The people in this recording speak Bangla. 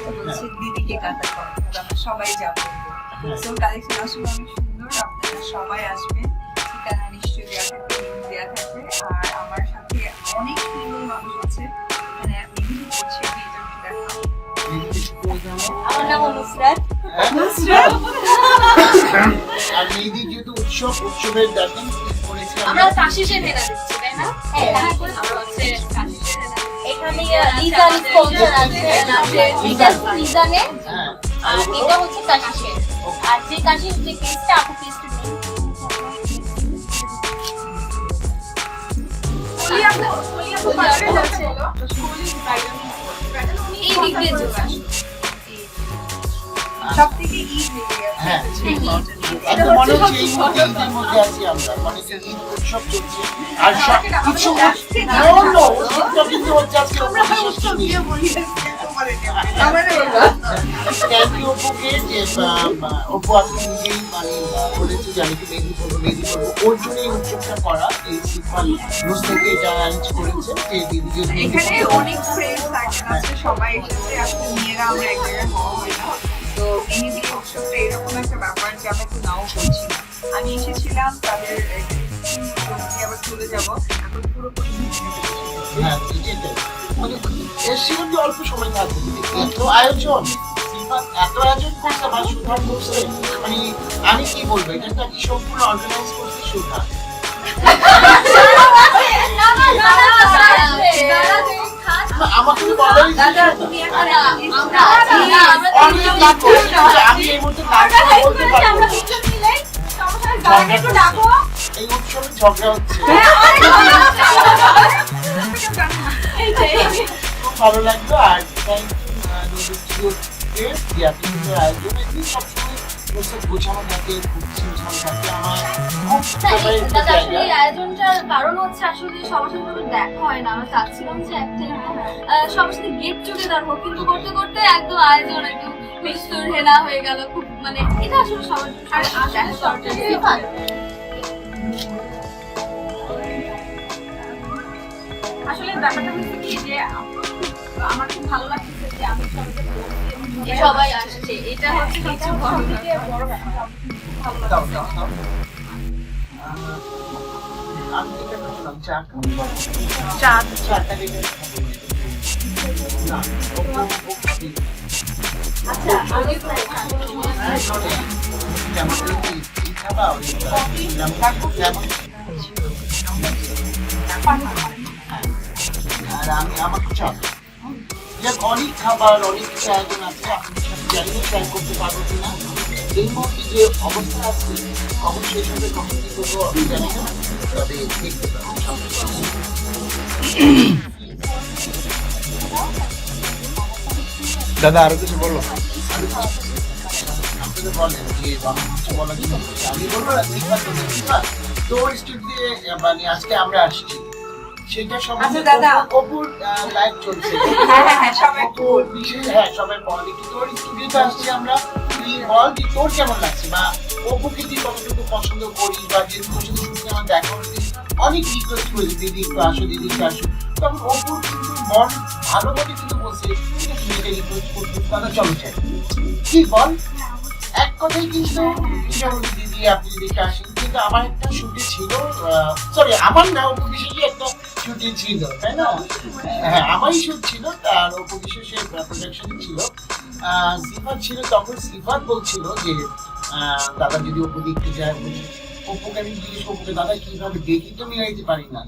তো বলছে দিদিকে কাটা করো, আমরা সবাই যাবো। তো কালেকশন আসলে অনেক সুন্দর, আপনারা সবাই আসবেন। ঠিকানা নিশ্চয়ই দেওয়া থাকবে। আর আমার সাথে অনেক সুন্দর মানুষ আছে, এখানে মেহেদি করছে, মেয়েটা দেখাও। আমার নাম নুসরাত। আর মেহেদি যেহেতু উৎসবের দেখেন করেছি আমরা কাশিসের হেনা দিচ্ছি, তাই না? হ্যাঁ, আমরা হচ্ছে কাশিসের হেনা। এখানে লিজান স্পন্সর আছে, লিজানে। আর এটা হচ্ছে কাশিসের। আর যে কাশিস যে পেস্টটা আপু পেস্ট সব থেকে ঈদ লেগে গেছে। হ্যাঁ এটা মনে হচ্ছে এই মুহূর্তে ঈদের মধ্যে আছি আমরা, মানে যে ঈদ উৎসব চলছে আর সব কিছু উৎসব কিন্তু হচ্ছে আজকে থ্যাংক ইউ অপুকে যে অপু আজকে নিজেই মানে বলেছে যে আমি কি মেহেদি করবো ওর জন্য এই উৎসবটা করা, এই সিফাল নিউজ থেকে এটা অ্যারেঞ্জ করেছে যে দিদি যে এখানে অনেক ফ্রেন্ডস আছে, সবাই এসেছে, আসলে মেয়েরা আমরা এক জায়গায় হওয়া হয় না। তো মেহেদি উৎসবটা এরকম একটা ব্যাপার যে আমরা একটু নাও করছি না। আমি এসেছিলাম তাদের আবার চলে যাবো, এখন পুরোপুরি হ্যাঁ যেটাই মানে এসে কিন্তু অল্প সময় থাকবে, এত আয়োজন এত আয়োজন করছে আমার সুধা করছে, মানে আমি কি বলবো এটা একটা কি সম্পূর্ণ অর্গানাইজ করছে সুধা। আমাকে বলাই আমি এই মুহূর্তে বলতে পারবো এই উৎসবে ঝগড়া হচ্ছে, খুব ভালো লাগলো। আর থ্যাংক ইউ আয়োজন সবসময় গোছানো থাকে, খুব ছিমছাম থাকে। আমার খুব এই আয়োজনটার কারণ হচ্ছে আসলে সবার সাথে দেখা হয় না, আমরা চাচ্ছিলাম যে একটা সবার সাথে গেট টুগেদার হোক, কিন্তু করতে করতে একদম আয়োজন একদম মিস্তুর হেনা হয়ে গেল। খুব মানে এটা আসলে সবার আসলে ব্যাপারটা হচ্ছে কি যে আমার খুব ভালো লাগছে যে আমি সবাই আসছে, এটা হচ্ছে সবচেয়ে বড় ব্যাপার। আমি যেটা বললাম চা আর আমি আমাকে চা অনেক খাবার অনেক কিছু আয়োজন আছে, আপনি জানি না ট্রাই করতে পারবো কিনা। এই মুহূর্তে যে অবস্থা আছে অবশ্যই সাথে কখন কি করবো আমি জানি না, তবে দেখতে পাবো। দাদা আরো কিছু বলো। বলেন যে কিছু বলা কি আমি বলবো না তোর স্টুডিওতে মানে আজকে আমরা আসছি সেটা সম্বন্ধে অপুর লাইভ চলছে, হ্যাঁ সবাই বল একটু তোর স্টুডিওতে আসছি আমরা, তুই বল যে তোর কেমন লাগছে বা অপুকে তুই কতটুকু পছন্দ করিস বা যে তোর সাথে শুনে আমার দেখা হচ্ছে অনেক রিকোয়েস্ট করেছি দিদি একটু আসো দিদি একটু আসো, তখন অপুর কিন্তু মন ভালো মনে কিন্তু বলছে তুমি এটা রিকোয়েস্ট করতে দাদা চলো চাই কি বল এক কথাই কিন্তু দিদি আপনি দেখে আসেন, কিন্তু আমার একটা শুটে ছিল সরি আমার না উপবিশেষই একটা শুটে ছিল তাই না, হ্যাঁ আমারই শুট ছিল তার উপবিশেষে প্রোডাকশনে ছিল, সিফাত ছিল তখন সিফাত বলছিল যে দাদা যদি অপু দেখতে যায় অপুকে আমি জিজ্ঞেস অপুকে দাদা কিভাবে দেখি তো মিলাইতে পারি না।